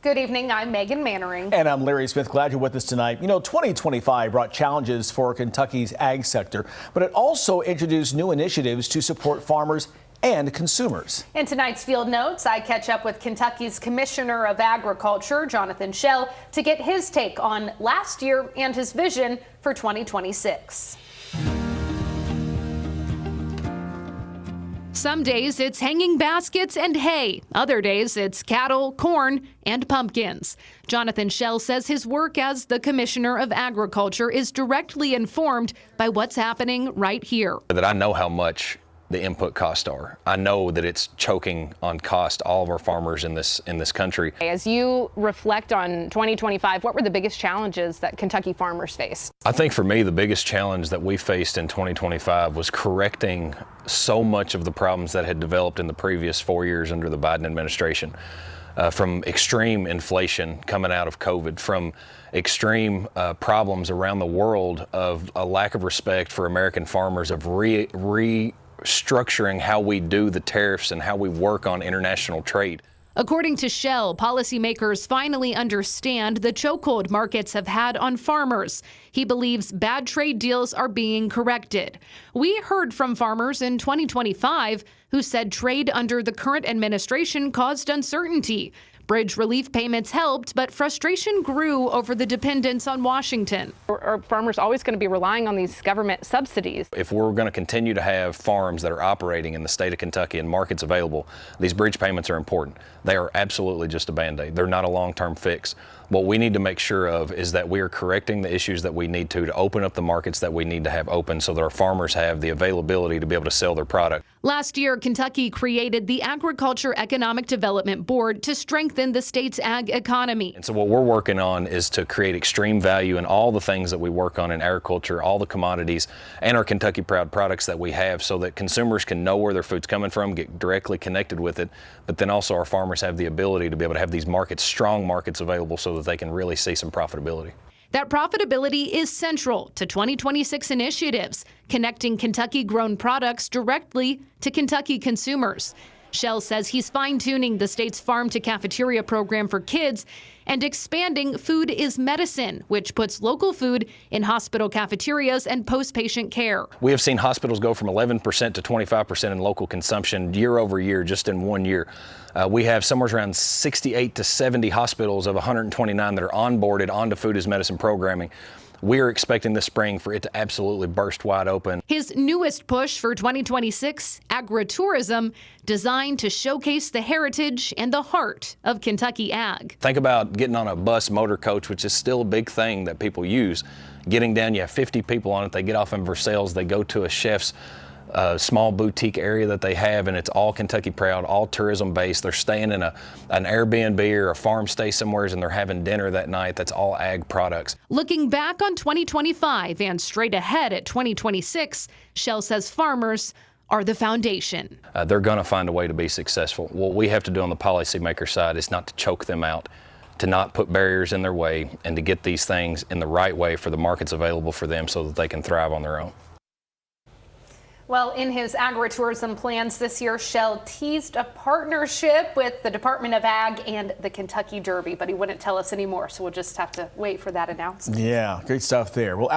Good evening, I'm Megan Mannering. And I'm Larry Smith. Glad you're with us tonight. You know, 2025 brought challenges for Kentucky's ag sector, but it also introduced new initiatives to support farmers and consumers. In tonight's Field Notes, I catch up with Kentucky's Commissioner of Agriculture, Jonathan Schell, to get his take on last year and his vision for 2026. Some days it's hanging baskets and hay. Other days it's cattle, corn, and pumpkins. Jonathan Schell says his work as the Commissioner of Agriculture is directly informed by what's happening right here. That I know how much the input costs are. I know that it's choking on cost all of our farmers in this country. As you reflect on 2025, what were the biggest challenges that Kentucky farmers faced? I think for me, the biggest challenge that we faced in 2025 was correcting so much of the problems that had developed in the previous 4 years under the Biden administration. From extreme inflation coming out of COVID, from extreme problems around the world of a lack of respect for American farmers, of restructuring how we do the tariffs and how we work on international trade. According to Schell, policymakers finally understand the chokehold markets have had on farmers. He believes bad trade deals are being corrected. We heard from farmers in 2025 who said trade under the current administration caused uncertainty. Bridge relief payments helped, but frustration grew over the dependence on Washington. Are farmers always going to be relying on these government subsidies? If we're going to continue to have farms that are operating in the state of Kentucky and markets available, these bridge payments are important. They are absolutely just a Band-Aid. They're not a long-term fix. What we need to make sure of is that we are correcting the issues that we need to open up the markets that we need to have open so that our farmers have the availability to be able to sell their product. Last year, Kentucky created the Agriculture Economic Development Board to strengthen the state's ag economy. And so what we're working on is to create extreme value in all the things that we work on in agriculture, all the commodities, and our Kentucky Proud products that we have so that consumers can know where their food's coming from, get directly connected with it, but then also our farmers have the ability to be able to have these markets, strong markets available so that they can really see some profitability. That profitability is central to 2026 initiatives, connecting Kentucky-grown products directly to Kentucky consumers. Schell says he's fine-tuning the state's farm-to-cafeteria program for kids and expanding Food is Medicine, which puts local food in hospital cafeterias and post-patient care. We have seen hospitals go from 11% to 25% in local consumption year over year, just in 1 year. We have somewhere around 68 to 70 hospitals of 129 that are onboarded onto Food is Medicine programming. We are expecting this spring for it to absolutely burst wide open. His newest push for 2026, agritourism, designed to showcase the heritage and the heart of Kentucky ag. Think about getting on a bus motor coach, which is still a big thing that people use. Getting down, you have 50 people on it. They get off in Versailles. They go to a chef's small boutique area that they have, and it's all Kentucky Proud, all tourism based. They're staying in an Airbnb or a farm stay somewhere, and they're having dinner that night. That's all ag products. Looking back on 2025 and straight ahead at 2026, Schell says farmers are the foundation. They're going to find a way to be successful. What we have to do on the policymaker side is not to choke them out, to not put barriers in their way, and to get these things in the right way for the markets available for them so that they can thrive on their own. Well, in his agritourism plans this year, Schell teased a partnership with the Department of Ag and the Kentucky Derby, but he wouldn't tell us anymore, so we'll just have to wait for that announcement. Yeah, great stuff there. Well,